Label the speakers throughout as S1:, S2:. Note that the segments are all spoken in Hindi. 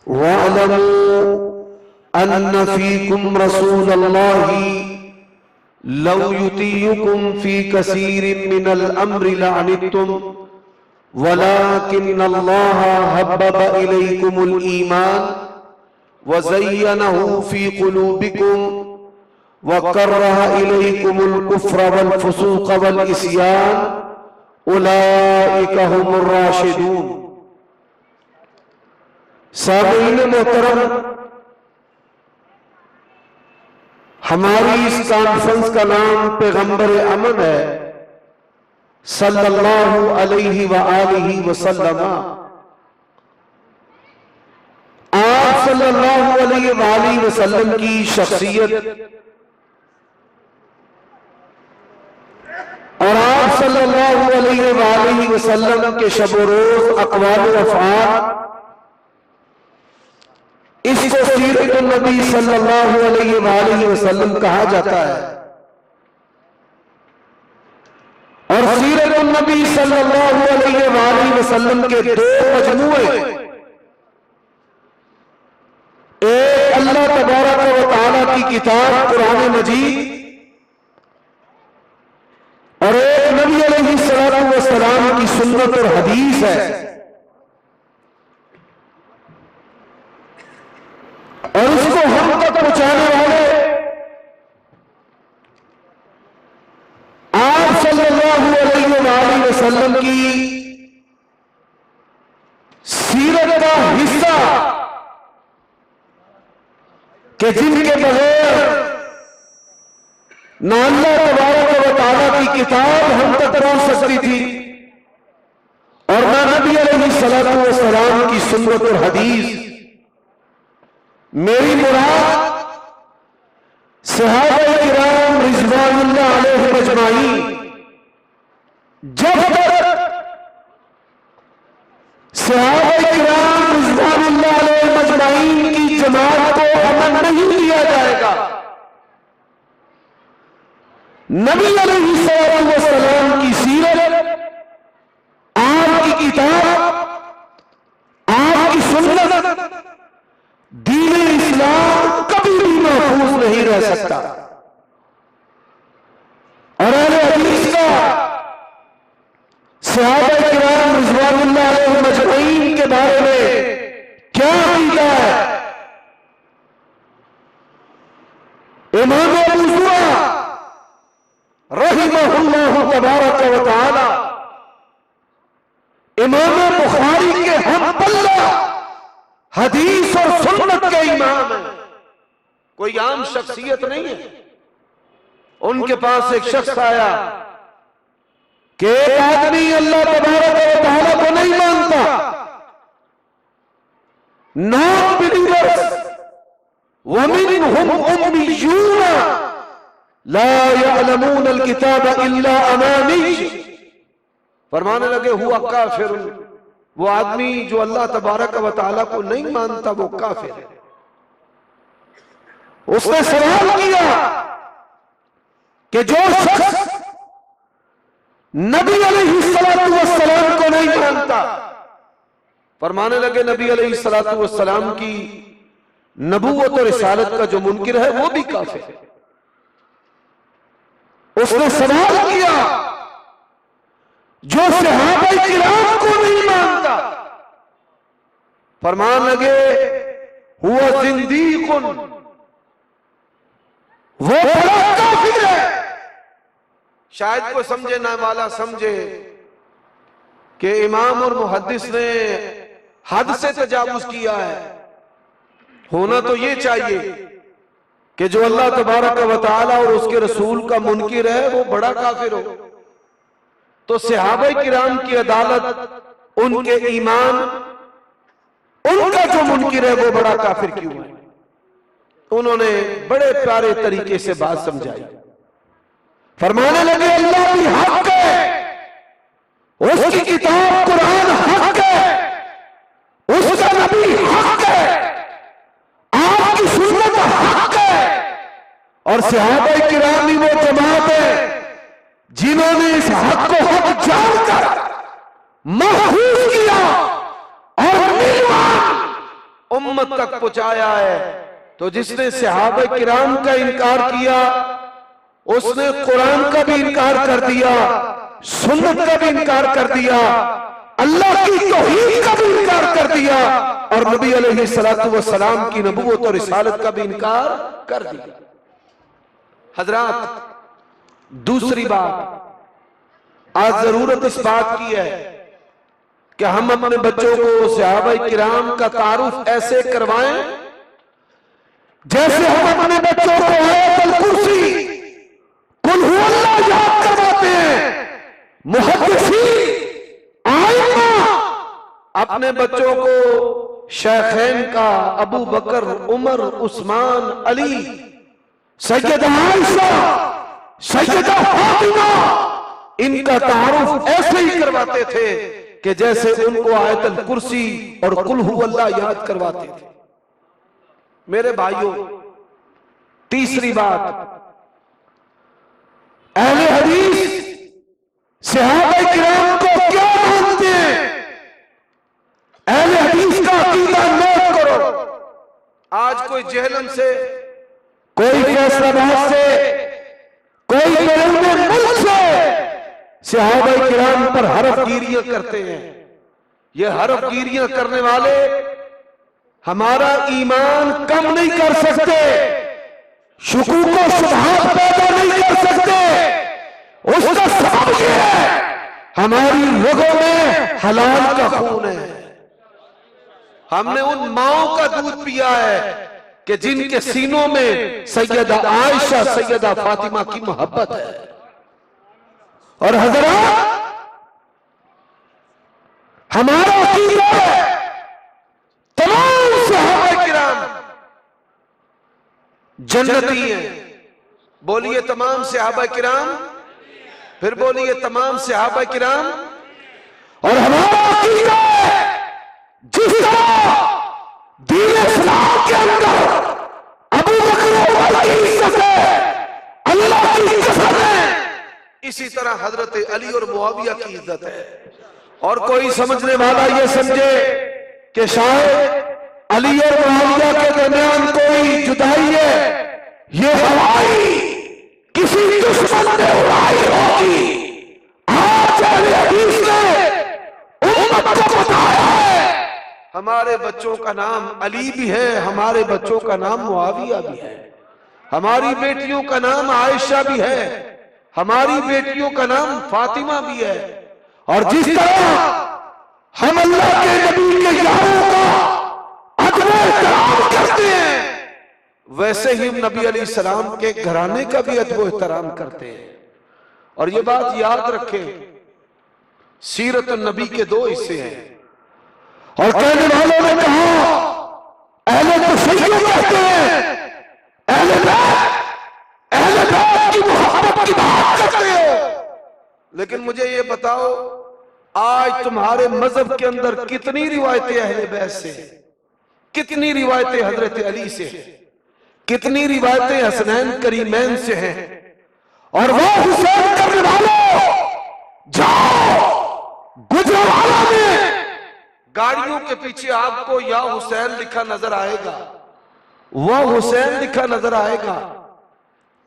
S1: वअलमू अन्न फीकुम रसूलल्लाहि लौ युतीयुकुम फी कसीरिन मिनल अम्रि लअनित्तुम वलाकिन्नल्लाह हब्बबा इलैकुमुल ईमान वज़य्यनहु फी क़ुलूबिकुम वकर्रहा इलैकुमुल कुफ्र वल फुसूक़ वल इस्यान उलाइका हुमुर राशिदून। सामीईन मोहतरम, हमारी इस कॉन्फ्रेंस का नाम पैगंबर अमन है सल्लल्लाहु अलैहि व आलिहि वसल्लम। आप सल्लल्लाहु अलैहि व आलिहि वसल्लम की शख्सियत और आप सल्लल्लाहु अलैहि व आलिहि वसल्लम के शब रोज अक़वाल व अफ़आल, इसको सीरत नबी सल्लल्लाहु अलैहि व आलिहि वसल्लम कहा जाता है। और सीरत नबी सल्लल्लाहु अलैहि व आलिहि वसल्लम के दो मजमूए, एक अल्लाह तबारक व तआला की किताब कुरान मजीद और एक नबी अलैहिस्सलातु वस्सलाम की सुन्नत और हदीस है। और उसको हम तक पहुंचाने वाले आप सल्लल्लाहु अलैहि वसल्लम की सीरत का हिस्सा कि जिनके बगैर ना अल्लाह तबारक व तआला की किताब हम तक पहुंच सकती थी और ना नबी अलैहिस्सलातु वस्सलाम की सुन्नत और हदीस। मेरी मुराद सहाबा किराम रिज़वानुल्लाह अलैहिम अजमाईन, जब तक सहाबा किराम रिज़वानुल्लाह अलैहिम अजमाईन की जमात को अमन नहीं दिया जाएगा, नबी अलैहिस्सलातु वस्सलाम की सीरत, आपकी किताब, आपकी सुन्नत, दीन इस्लाम कभी भी महफूज नहीं रह सकता। और अहले हदीस का सहाबा किराम रिज़वानुल्लाह अलैहिम अजमईन के बारे में क्या अक़ीदा है? इमाम अबू ज़ुरअ रहिमहुल्लाह तबारक व तआला, इमाम बुखारी के हम पल्ला हदीस और सुन्नत के इमाम है, कोई आम शख्सियत नहीं है। उनके पास एक शख्स आया कि एक आदमी अल्लाह तबारक व तआला को नहीं मानता, नॉन बिलीवर्स वमिनहुम उम्मियून ला यअलमून अल किताब इल्ला अमानी। फरमाने लगे हुआ काफिर, वो आदमी जो अल्लाह तबारक व तआला को नहीं मानता वो काफिर है। उसने सवाल किया कि जो शख्स नबी अलैहिस्सलातु वस्सलाम को नहीं मानता, फरमाने लगे नबी अलैहिस्सलातु वस्सलाम की नबूवत और रिसालत का जो मुनकिर है वो भी काफिर है। उसने सवाल किया जो सहाबा किराम को नहीं मानता, फरमान लगे हुआ जिंदीकुन, वो बड़ा काफिर है। शायद कोई समझे ना वाला समझे कि इमाम और मुहद्दिस ने हद से तजावुज किया है। होना तो ये चाहिए कि जो अल्लाह तबारक व तआला और उसके रसूल का मुनकिर है वो बड़ा काफिर हो। तो सहाबा किराम की अदालत, उनके ईमान, उनका जो मुनकिर है वो बड़ा काफिर क्यों है? उन्होंने बड़े प्यारे तरीके से बात समझाई। फरमाने लगे अल्लाह भी हक है, उसकी किताब कुरान हक है, उसका नबी हक है, आपकी सुन्नत हक है, और सहाबा किराम भी वो जमात है जिन्होंने इस हक को हक जानकर महफूज किया और मीमान उम्मत तक पहुंचाया है। तो जिसने सहाबा किराम का इनकार किया उसने कुरान का भी इनकार कर दिया, सुन्नत का भी इनकार कर दिया, अल्लाह की तौहीद का भी इनकार कर दिया और नबी अलैहिस्सलातु वस्सलाम की नबूवत और रिसालत का भी इनकार कर दिया। हजरात, दूसरी बात, आज जरूरत इस बात की है कि हम अपने बच्चों को सहाबा किराम का तारुफ ऐसे करवाएं जैसे हम अपने बच्चों को आयतुल कुर्सी, कुल हुवल्लाह याद करवाते हैं। मुहद्दिसीन आइम्मा अपने बच्चों को शेखैन का अबू बकर, उमर, उस्मान, अली, सैयदा आयशा, सैयदा फातिमा, इनका तारुफ ऐसे ही करवाते थे कि जैसे उनको आयतुल कुर्सी और कुल हुवल्लाह याद करवाते थे। मेरे भाइयों, तीसरी बात, अहले हदीस सहाबा किराम को क्या मानते हैं? अहले हदीस का अकीदा नोट करो। आज कोई जहलम से, कोई फैसलाबाद से, कोई बैरून मुल्क से सहाबा किराम पर हरफगिरियां करते हैं। ये हरफगिरियां करने वाले हमारा ईमान कम नहीं कर सकते, शुकूक व शुबहात पैदा नहीं कर सकते। उसका सबब यह है हमारी रगों में हलाल का खून है। हमने उन माओं का दूध पिया है कि जिनके सीनों में सैयदा आयशा, सैयदा फातिमा की मोहब्बत है। और हज़रात, हमारा अकीदा है तमाम सहाबा किराम जन्नती हैं। बोलिए तमाम सहाबा किराम, फिर बोलिए तमाम सहाबा किराम। और हमारा अकीदा है जिस तरह दीन इस्लाम के अंदर अबू बकर उमर की इज्जत है, अल्लाह की कसम है, इसी तरह हजरत अली और मुआविया की इज्जत है। और कोई समझने वाला ये समझे कि शायद अली और मुआविया के दरमियान कोई जुदाई है, ये हवाई किसी दुश्मन ने उड़ाई होगी। आज अहले हदीस ने उम्मत को बताया है हमारे बच्चों का नाम अली भी है, हमारे बच्चों का नाम मुआविया भी है, हमारी बेटियों का नाम आयशा भी है, हमारी बेटियों का नाम फातिमा भी है। और जिस तरह हम अल्लाह के नबी के यारों का अदब एहतराम करते हैं, वैसे ही हम नबी अलैहिस्सलाम के घराने का भी अदब एहतराम करते हैं। और ये बात याद रखें, सीरत नबी के दो हिस्से हैं। और कहने वालों ने कहा अहले तशय्युअ कहते हैं, अहले बैत की मोहब्बत की बात करते हो। लेकिन मुझे ये बताओ, आज तुम्हारे मजहब के अंदर कितनी रिवायतें अहले बैत से हैं, कितनी रिवायतें हजरत अली से हैं, कितनी रिवायतें हसनैन करीमैन से हैं। और वो हुसैन करने वालों, जाओ गुजरावाला में गाड़ियों के पीछे आपको या हुसैन लिखा नजर आएगा, वह हुसैन लिखा नजर आएगा।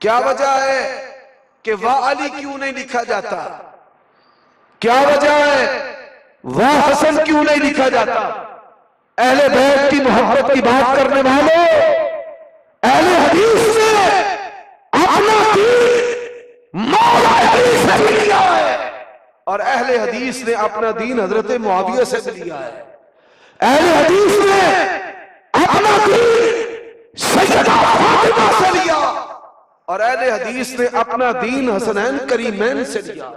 S1: क्या वजह है कि वाह अली क्यों नहीं लिखा जाता? क्या वजह है वाह हसन क्यों नहीं लिखा जाता? अहले बैत की मोहब्बत की बात करने वालों, अहले हदीस ने अपना दीन मौला अली से लिया है और अहले हदीस ने अपना दीन हजरत मुआविया से लिया है। अहले हदीस ने अपना दीन सैयदा फातिमा से लिया और अहले हदीस ने अपना दीन हसनैन करीमैन से लिया।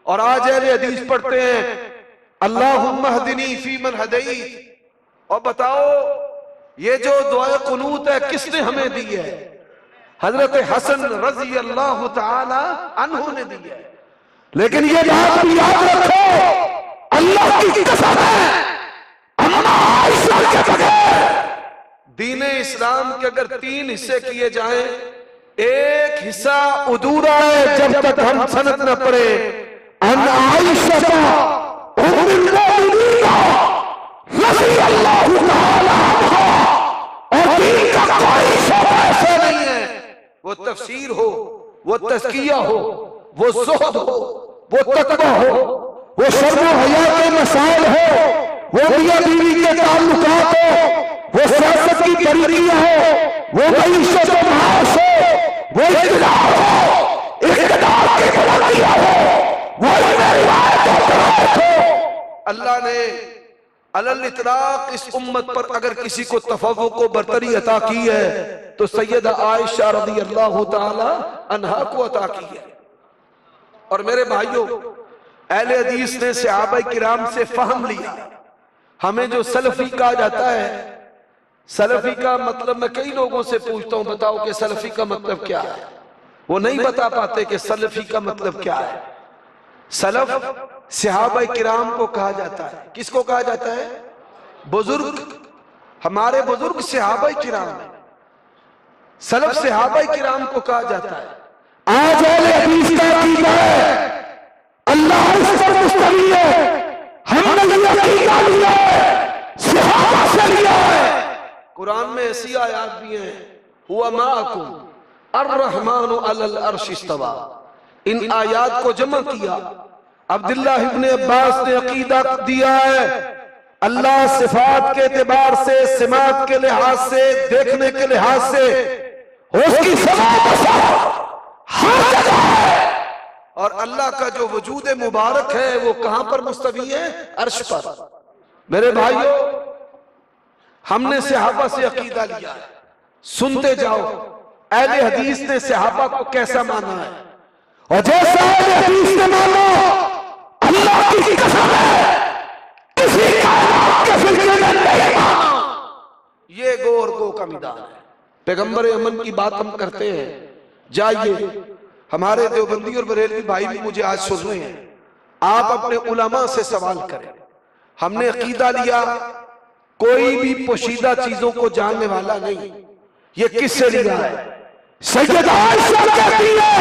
S1: और आज अहले हदीस पढ़ते हैं अल्लाहुम्मा हदिनी फीमन हदैत। और बताओ, ये जो दुआ कुनूत है किसने हमें दी है? हजरत हसन रजी अल्लाह ताला अन्हु ने दी है। लेकिन ये बात भी याद रखो, अल्लाह की कसम है, अम्मा आयशा के बगैर दीन इस्लाम के अगर 3 हिस्से किए जाएं, एक हिस्सा अधूरा है जब तक हम सनद न पढ़े। अन आयशा उम्मुल मोमिनीन रज़ियल्लाहु ताला अन्हा वो तफसीर हो, वो तज़किया हो, वो ज़ुहद हो, वो तक़वा हो,
S2: वो शर्म हया के मसाइल हो, वो मियां बीवी के ताल्लुकात हो, वो सियासत की तरीक़ियां हो, वो मईशत व माश हो, वो इक़्तिदार हो, इक़्तिदार की बुलंदियां हो, वो रिवायत हो।
S1: अल्लाह ने अलल इतलाक़ इस उम्मत पर अगर किसी को तफव्वुक़ को बरतरी अता की है तो सैयदा आयशा रज़ियल्लाहु ताला अन्हा को अता की है। और मेरे भाइयों, अहले हदीस ने सहाबाए किराम से फहम लिया। हमें जो सलफी कहा जाता है, सलफी का मतलब मैं कई लोगों से पूछता हूं, बताओ कि सलफी का मतलब क्या है। वो नहीं बता पाते कि सलफी का मतलब क्या है। सलफ सहाबाए किराम को कहा जाता है। किसको कहा जाता है? बुजुर्ग, हमारे बुजुर्ग सहाबाए किराम है। सलफ सहाबाए किराम को कहा जाता है।
S2: आज अहले हदीस का अकीदा है अल्लाह इस पर मुस्तवी है, हमने ये अकीदा लिया है, सहाबा से लिया है।
S1: कुरान में ऐसी आयत भी हैं, हुआ माअकुम अर्रहमानु अलल अर्श इस्तवा। इन आयात को जमा किया। अब्दुल्लाह इब्ने अब्बास ने अकीदा दिया है अल्लाह सिफात के एतबार से, सिमात के लिहाज से, देखने के लिहाज से
S2: उसकी हर जगह है।
S1: और अल्लाह का जो वजूद मुबारक है वो कहां पर मुस्तवी है? अर्श पर। मेरे भाइयों, हमने सहाबा से अकीदा लिया है। सुनते जाओ अहले हदीस ने सहाबा को कैसा माना है।
S2: और जैसा अहले हदीस ने माना, अल्लाह की कसम है किसी कायनात के फिरके ने नहीं माना।
S1: ये गौर गो का मैदान है। पैगंबर अमन की बात हम करते हैं। जाइए, हमारे देवबंदी और बरेलवी भाई भी मुझे आज सुन रहे हैं, आप अपने उलमा से सवाल करें। हमने अकीदा लिया कोई भी पोशीदा चीजों को जानने वाला नहीं। ये किससे लिया है?
S2: सैयदा आयशा कहती है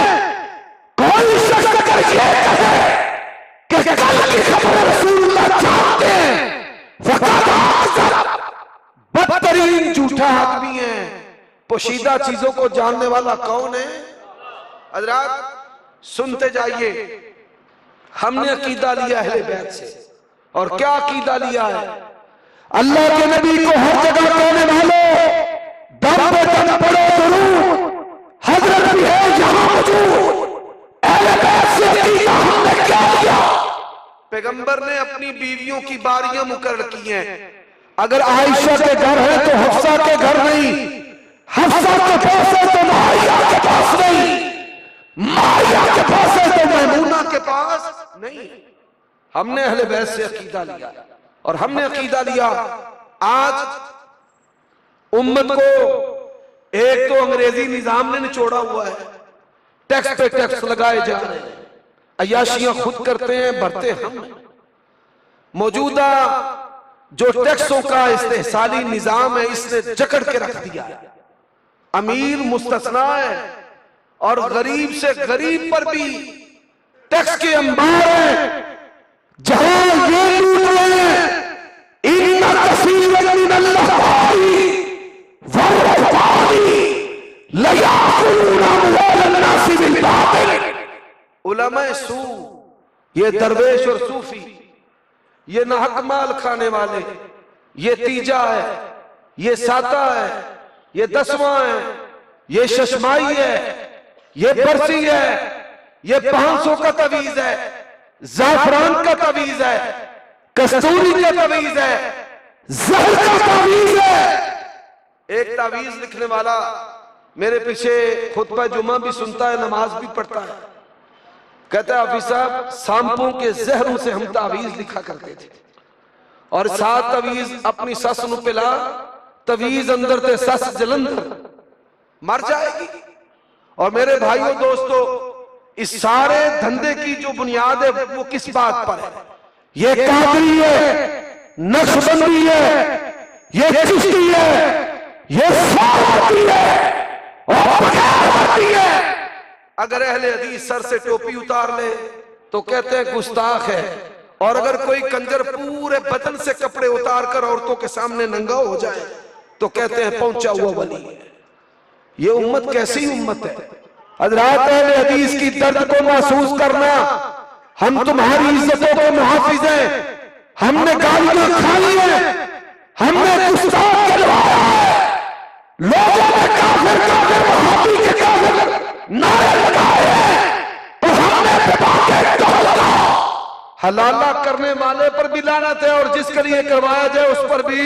S2: कोई शख्स अगर ये कहे कि कल की खबर रसूलुल्लाह जानते हैं,
S1: बदतरीन झूठा आदमी है। पोशीदा चीजों को जानने वाला कौन है? हजरात सुनते जाइए, हमने अकीदा लिया अहले बैत से। और क्या अकीदा लिया है?
S2: अल्लाह के नबी को हर जगह कहने वाले दम पे दम पड़ो जरूर, हजरत भी है यहां मौजूद। अहले बैत से अकीदा हमने क्या लिया?
S1: पैगंबर ने अपनी बीवियों की बारियां मुकर्रर की हैं।
S2: अगर आयशा के घर है तो हफ्सा के घर नहीं, हफ्सा के पास है तो मारिया के पास नहीं, मारिया के पास है तो
S1: मैमूना के पास नहीं। हमने अहले बैत से अकीदा लिया। और हमने अकीदा लिया, आज उम्मत को एक तो अंग्रेजी निजाम ने निचोड़ा हुआ है, टैक्स पे टैक्स लगाए जा रहे हैं, अयाशियां खुद करते हैं, भरते हम। मौजूदा जो टैक्सों का इस्तेहसाली निजाम है इसने जकड़ के रख दिया। अमीर मुस्तस्ना है और गरीब से गरीब पर भी टैक्स के अंबार है।
S2: जहां ये लूट रहे हैं इन्ना कसीरन मिनल्लाहि वरवानी लयाकुलूना अमवालन नासी बिल बातिल।
S1: उलमा सू, ये दरवेश और सूफी, ये नाहक माल खाने वाले, ये तीजा है, ये साता है, ये दसवां है, ये शशमाई है, ये बरसी है, ये 500 का तवीज है, जाफरान का तवीज है, कस्तूरी का तवीज है,
S2: जहर का तावीज है।
S1: एक तावीज लिखने वाला मेरे पीछे खुतबा जुमा भी सुनता है, नमाज भी पढ़ता है। कहता है हाफिज साहब, सांपों के जहरों से हम तावीज लिखा करते थे और 7 तवीज अपनी सस नु पिला, तवीज अंदर ते सस जलंधर मर जाएगी। और मेरे भाइयों दोस्तों, इस सारे धंधे की जो बुनियाद है वो किस बात पर है?
S2: ये कादरी है, नक्शबंदी है, ये चिश्ती है, ये सारवती है और बगैरवती है।
S1: अगर अहले हदीस सर से टोपी उतार ले तो कहते हैं गुस्ताख है, और अगर कोई कंजर पूरे बदन से कपड़े उतार कर औरतों के सामने नंगा हो जाए तो कहते हैं पहुंचा हुआ वली है। ये उम्मत कैसी उम्मत है?
S2: हजरात अहले हदीस की दर्द को महसूस करना। हम तुम्हारी इज्जतों के मुहाफिज हैं, हमने गालियां खाई हैं, हमने गुस्ताख करवाया है, लोगों ने काफिर काफिर वहाबी के काफिर नारे लगाए हैं, तो हमने दबा के कहा लगा।
S1: हलाला करने वाले पर भी लानत है और जिसके लिए करवाया जाए उस पर भी।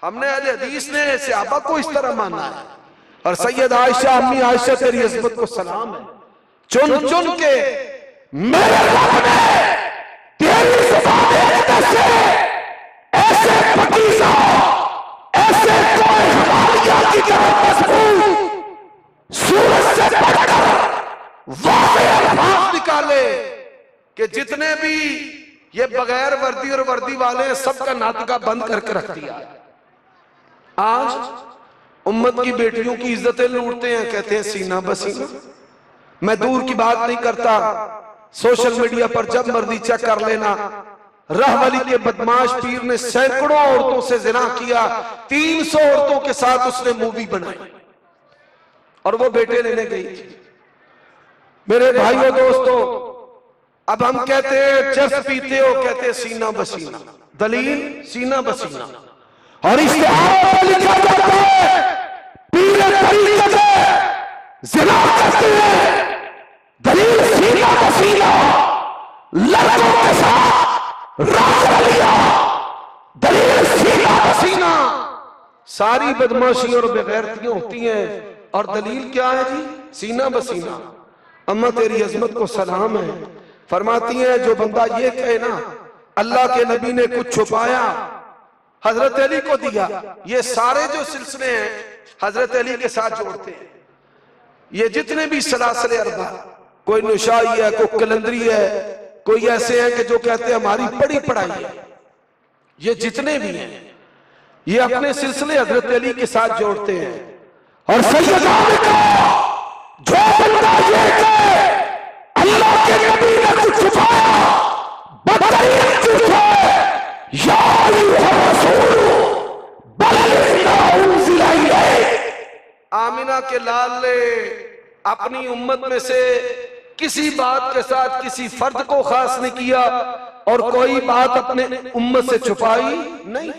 S1: हमने अहले हदीस ने सहाबा को इस तरह माना है। और सैयद आयशा, अम्मी आयशा तेरी इज्जत को सलाम है, चुन चुन के
S2: मेरे रब ने तेरी ज़ुबान से ऐसे पकीज़ा, ऐसे कोई हमारिया की तरह मजबूत सूरज से बढ़कर वाक़ई
S1: अल्फाज़ निकाले कि जितने भी ये बगैर वर्दी और वर्दी वाले हैं सबका नाटका बंद करके रख दिया। आज उम्मत की बेटियों की इज्जतें लूटते हैं, कहते हैं सीना बसीना। मैं दूर की बात नहीं करता, सोशल मीडिया पर जब मर्जी चेक कर लेना, रहवली के बदमाश पीर ने सैकड़ों औरतों से जिना किया, 300 औरतों के साथ उसने मूवी बनाई और वो बेटे लेने गई थी। मेरे भाइयों दोस्तों, अब हम कहते हैं चर्च पीते हो, कहते हैं सीना बसीना। दलील सीना बसीना।
S2: और इश्तिहार में लिखा जाता है पीर तरीक़त ज़िना करते हैं, दलील सीना बसीना, लड़कों के साथ रासलिया, दलील सीना बसीना।
S1: सारी बदमाशी और बेगैरतियां होती हैं और दलील क्या है जी? सीना बसीना। अम्मा तेरी अजमत को सलाम है, फरमाती हैं जो बंदा ये कहे ना अल्लाह के नबी ने कुछ छुपाया हजरत अली को दिया, ये सारे जो सिलसिले हैं हजरत अली के साथ जोड़ते हैं। ये जितने भी सलासिल अरबा, कोई नुशाई है, कोई कलंदरी है, कोई ऐसे हैं कि जो कहते हैं हमारी बड़ी पढ़ाई है, ये जितने भी हैं ये अपने सिलसिले हजरत अली के साथ जोड़ते हैं।
S2: और सैयदा ने कहा जो बंदा ये कहे अल्लाह के नबी ने कुछ छुपाया, बदतरीन झूठ है। या अय्युहर रसूल बल्लिग़ मा उनज़िला इलैक।
S1: आमिना के लाल ने अपनी उम्मत में से किसी बात के साथ किसी फर्द को खास नहीं किया और कोई बात अपने उम्मत से छुपाई नहीं।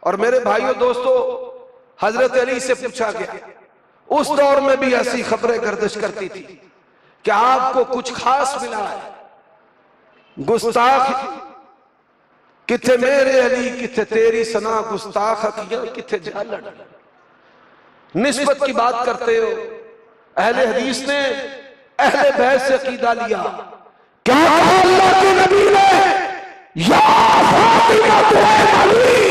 S1: और मेरे भाइयों दोस्तों, हजरत अली से पूछा गया, उस दौर में भी ऐसी खबरें गर्दिश करती थी कि आपको कुछ खास मिला है? गुस्ताख किथे मेरे अली, किथे तेरी सना, गुस्ताख किया किथे जालड़। निस्बत की बात करते हो। अहले हदीस ने अहले बैत से अकीदा लिया।
S2: क्या कहा अल्लाह के नबी ने? या फातिमा तुए अली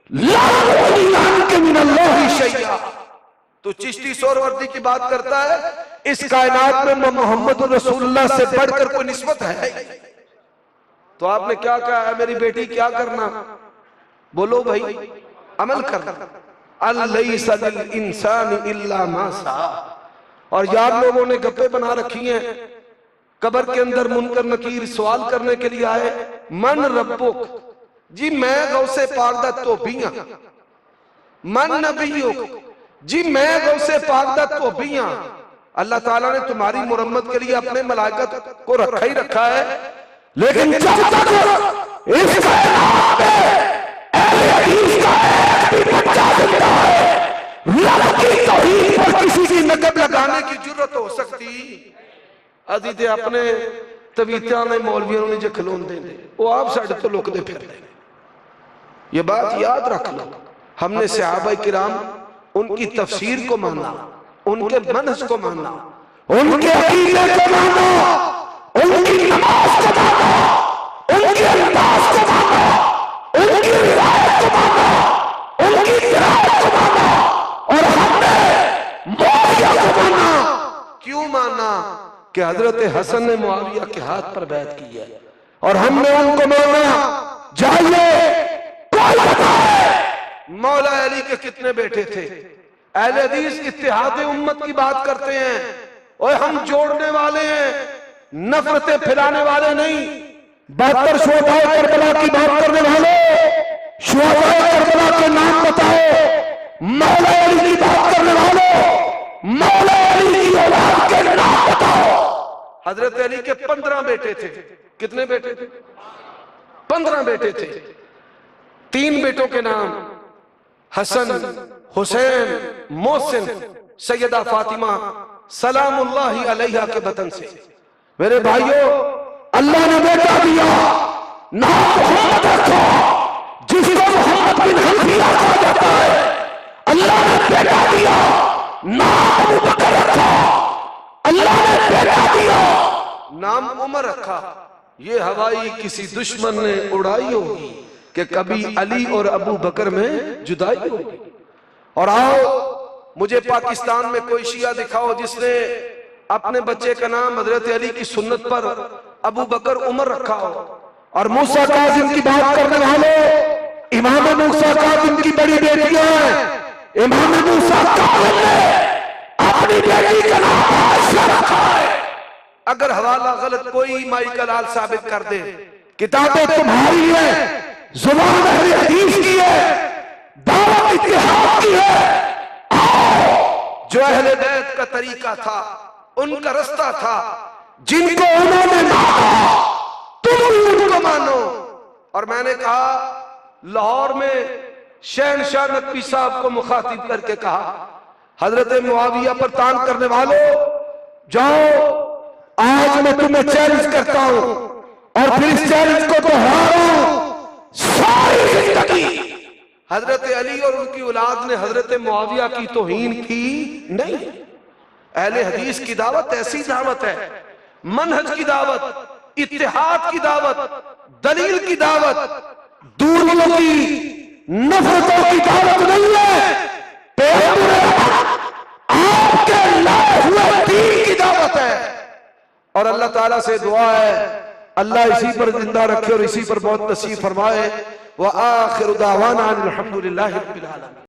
S2: ला तुली अन्के मिनल्लाहि शैया।
S1: तो चिश्ती सोहरवर्दी की बात करता है, इस कायनात में मोहम्मद रसूलुल्लाह से बढ़कर कोई निस्बत है? तो आपने क्या कहा है मेरी बेटी क्या करना? बोलो भाई, अमल करना। अलैसा लिल इंसानी इल्ला मा सा। और यार लोगों ने गप्पे बना रखी हैं, कब्र के अंदर मुनकर नकीर सवाल करने के लिए आए, मन रब्बुक जी, मैं गौसे पाक दा धोबियां। मन नबीयुक जी, मैं गौसे पाक दा धोबियां। अल्लाह ताला ने तुम्हारी मुरम्मत के लिए अपने मलाइकत को रखा ही रखा है,
S2: लेकिन जब तक इस कायनात में अहले हदीस का एक भी बच्चा जिंदा है, रब की तौहीद पर किसी की नकब
S1: लगाने की जरूरत हो सकती अजी ते अपने तवीतियां ने मौलवियों ने जो खिलौंदे ने वो आप साडे तो लुकदे फिरदे। ये बात याद रख लो, हमने सहाबा किराम उनकी तफसीर को माना, उनके मनहज को माना,
S2: उनके अकीदे को माना, उनकी नमाज को माना, उनके अंदाज को माना, उनकी रिवायत को माना, उनकी किरात को माना, और हमने मुआविया को माना।
S1: क्यों माना? कि हजरत हसन ने मुआविया के हाथ पर बैत की है
S2: और हमने उनको माना। जाइए कोई बताए
S1: मौला अली के कितने बेटे थे? अहले हदीस इत्तेहाद उम्मत की बात करते हैं और हम जोड़ने वाले हैं, नफरतें फैलाने वाले नहीं।
S2: 72 शुहदाए करबला की बात करने वाले, शुहदाए करबला के नाम बताओ। मौला अली की बात करने वालों, मौला अली की औलाद के नाम बताओ।
S1: हजरत अली के 15 बेटे थे। कितने बेटे थे? 15 बेटे थे। 3 बेटों के नाम हसन, हुसैन, मोहसिन, सैयदा फातिमा सलामुल्लाहि अलैहा के बतन से।
S2: मेरे भाइयों, अल्लाह ने बेटा दिया, नाम मोहम्मद रखा, जिसको मोहम्मद बिन हनीफा कहा जाता है। अल्लाह ने बेटा दिया, नाम अबू बकर रखा। अल्लाह ने बेटा दिया,
S1: नाम उमर रखा। ये हवाई किसी दुश्मन ने उड़ाई होगी कि कभी अली और अबू बकर में जुदाई होगी। और आओ, मुझे पाकिस्तान में कोई शिया दिखाओ जिसने अपने बच्चे का नाम हजरत अली की सुन्नत पर अबू बकर उमर रखा हो।
S2: और मूसा काजिम की बात करने वाले, इमाम मूसा काजिम की बड़ी बेटियां हैं। इमाम मूसा काजिम ने अपनी बेटी का नाम आयशा रखा है।
S1: अगर हवाला गलत कोई माई का लाल साबित कर दे,
S2: किताबें तुम्हारी है, जुबान अहले हदीस की है, दावत इत्तेहाद की है। आओ,
S1: जो अहले बैत का तरीका था, उनका रास्ता था,
S2: जिनको उन्होंने माना
S1: तुम भी उनको मानो। और मैंने कहा, लाहौर में शहनशाह नकवी साहब को मुखातिब करके कहा, हजरत मुआविया पर तान करने वालों,
S2: जाओ, आज मैं तुम्हें चैलेंज करता हूं और फिर इस चैलेंज को दोहरा रहा हूं। सारी जिंदगी
S1: हजरत अली और उनकी औलाद ने हजरत मुआविया की तौहीन की नहीं। अहले हदीस की दावत ऐसी दावत है, मनहज की दावत, इत्तेहाद की दावत, दलील की दावत,
S2: दूरियों की, नफरतों की दावत नहीं है। आपके लाए हुए दीन की दावत है।
S1: और अल्लाह ताला से दुआ है, अल्लाह इसी पर जिंदा रखे और इसी पर बहुत नसीब फरमाए। व आखिर दावाना अल्हम्दुलिल्लाहि रब्बिल आलमीन।